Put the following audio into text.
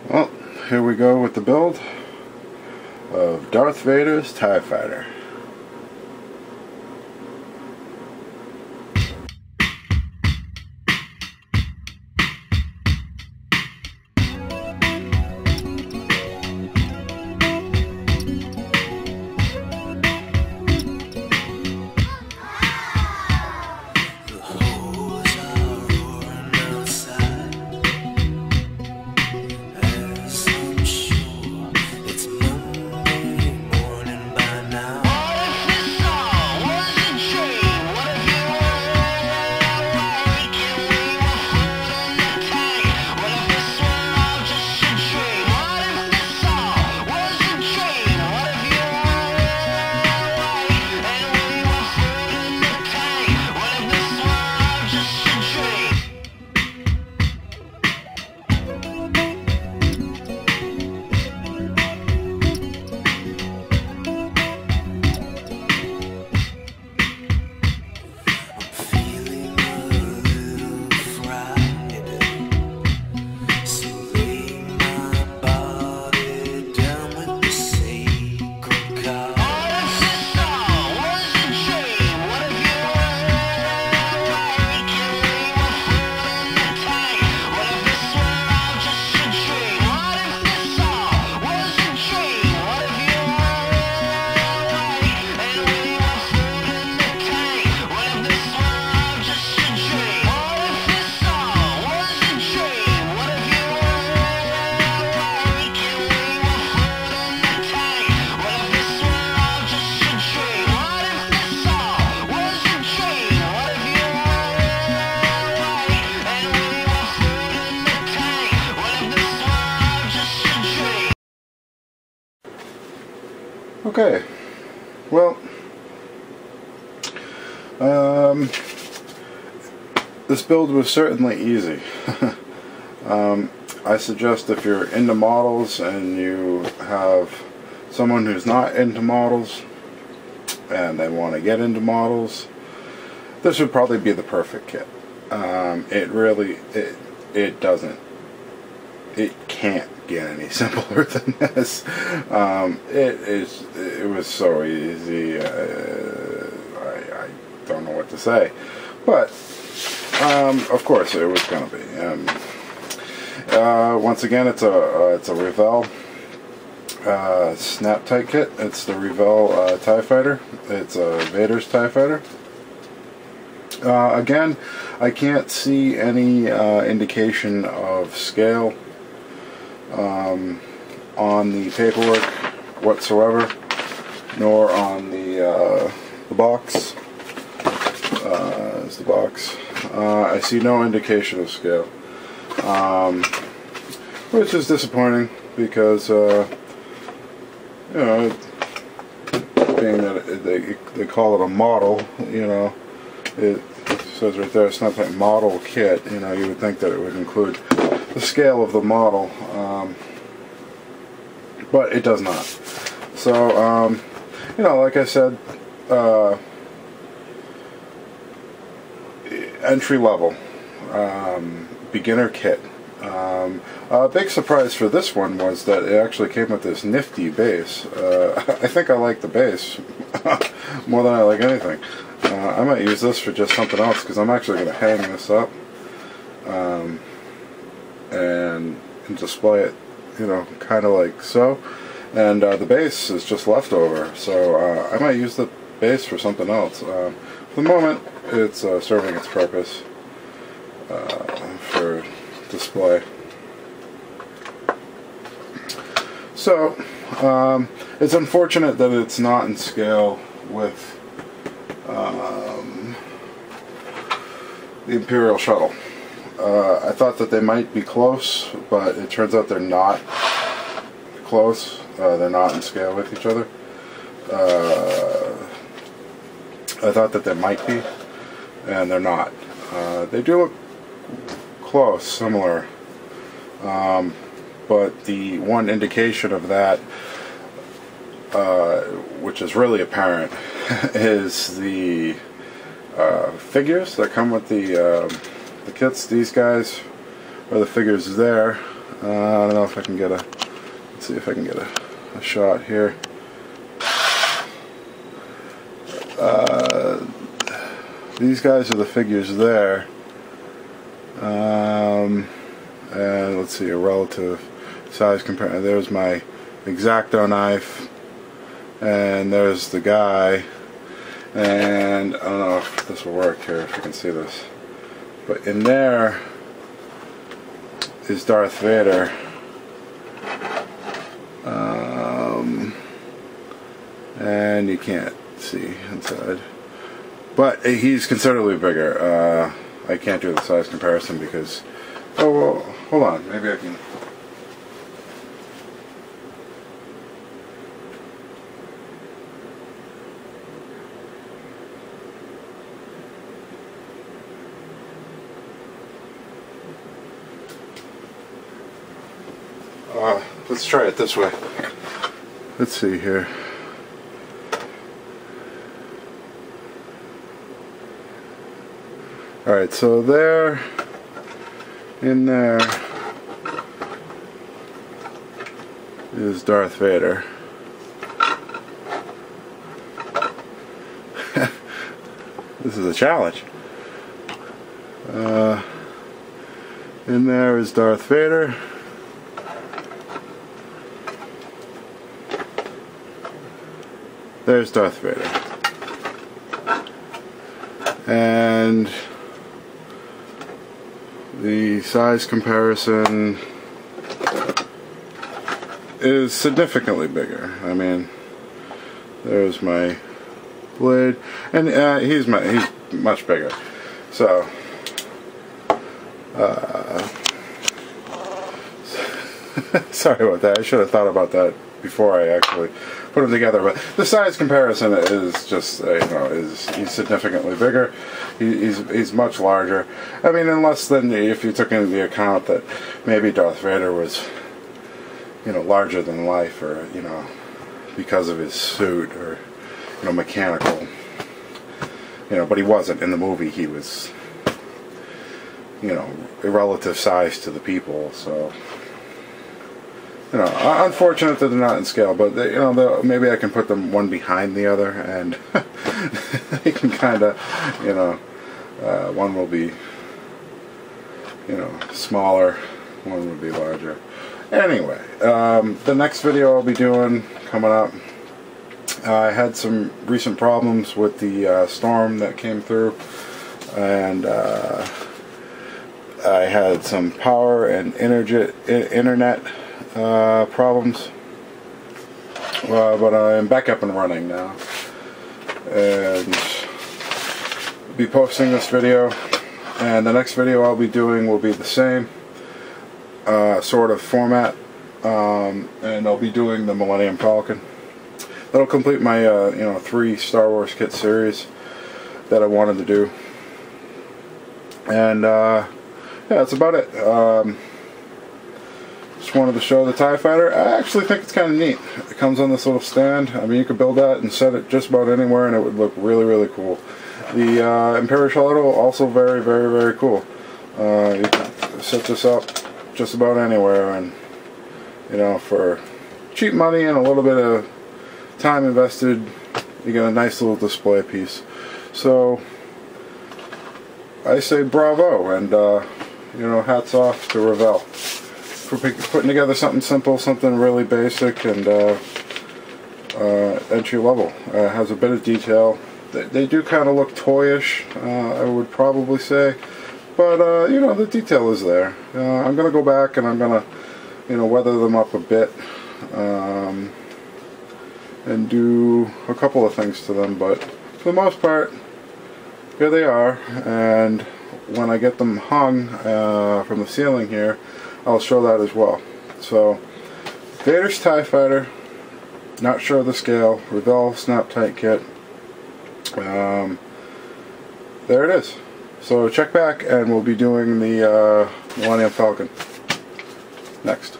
Well, here we go with the build of Darth Vader's TIE Fighter. Okay, well, this build was certainly easy. I suggest if you're into models and you have someone who's not into models and they want to get into models, this would probably be the perfect kit. It can't get any simpler than this. It was so easy. I don't know what to say, but of course it was going to be. Once again, it's a Revell snap tight kit. It's the Revell TIE Fighter. It's Vader's TIE Fighter. Again, I can't see any indication of scale on the paperwork whatsoever, nor on the box. Is the box? I see no indication of scale, which is disappointing because you know, being that they call it a model, you know, it says right there, it's not that model kit. You know, you would think that it would include the scale of the model, but it does not. So, you know, like I said, entry level, beginner kit. A big surprise for this one was that it actually came with this nifty base. I think I like the base more than I like anything. I might use this for just something else because I'm actually going to hang this up and display it, you know, kind of like so. And the base is just leftover, so I might use the base for something else. For the moment, it's serving its purpose for display. So, it's unfortunate that it's not in scale with the Imperial Shuttle. I thought that they might be close, but it turns out they're not close. They're not in scale with each other. I thought that they might be, and they're not. They do look close, similar, but the one indication of that, which is really apparent, is the figures that come with the kits. These guys are the figures there. I don't know if I can get a, let's see if I can get a shot here. These guys are the figures there. And let's see, a relative size comparison. There's my X-Acto knife, and there's the guy. And I don't know if this will work here, if you can see this, but in there is Darth Vader. And you can't see inside, but he's considerably bigger. I can't do the size comparison because, oh well, hold on, maybe I can. Let's try it this way. Let's see here. Alright, so there, in there, is Darth Vader. This is a challenge. In there is Darth Vader. There's Darth Vader. And the size comparison is significantly bigger. I mean, there's my blade, and he's much bigger. So, sorry about that. I should have thought about that before I actually put them together. But the size comparison is just, you know, he's significantly bigger. He's much larger. I mean, unless then if you took into account that maybe Darth Vader was, you know, larger than life, or, you know, because of his suit, or, you know, mechanical. You know, but he wasn't in the movie. He was, you know, a relative size to the people. So, you know, unfortunate that they're not in scale, but they, you know, maybe I can put them one behind the other, and they can kind of, you know, one will be, you know, smaller, one will be larger. Anyway, the next video I'll be doing coming up, I had some recent problems with the storm that came through, and I had some power and internet problems, but I'm back up and running now, and be posting this video, and the next video I'll be doing will be the same sort of format, and I'll be doing the Millennium Falcon. That'll complete my you know, 3 Star Wars kit series that I wanted to do, and yeah, that's about it. Just wanted to show the TIE Fighter. I actually think it's kind of neat. It comes on this little stand. I mean, you could build that and set it just about anywhere, and it would look really, really cool. The Imperial Shuttle, also very, very, very cool. You can set this up just about anywhere, and, you know, for cheap money and a little bit of time invested, you get a nice little display piece. So I say bravo, and you know, hats off to Revell for putting together something simple, something really basic, and entry level. Has a bit of detail. They do kind of look toyish, I would probably say, but you know, the detail is there. I'm gonna go back and I'm gonna, you know, weather them up a bit, and do a couple of things to them, but for the most part, here they are. And when I get them hung from the ceiling here, I'll show that as well. So, Vader's TIE Fighter, not sure of the scale, Revell Snap Tight Kit. There it is. So check back, and we'll be doing the Millennium Falcon next.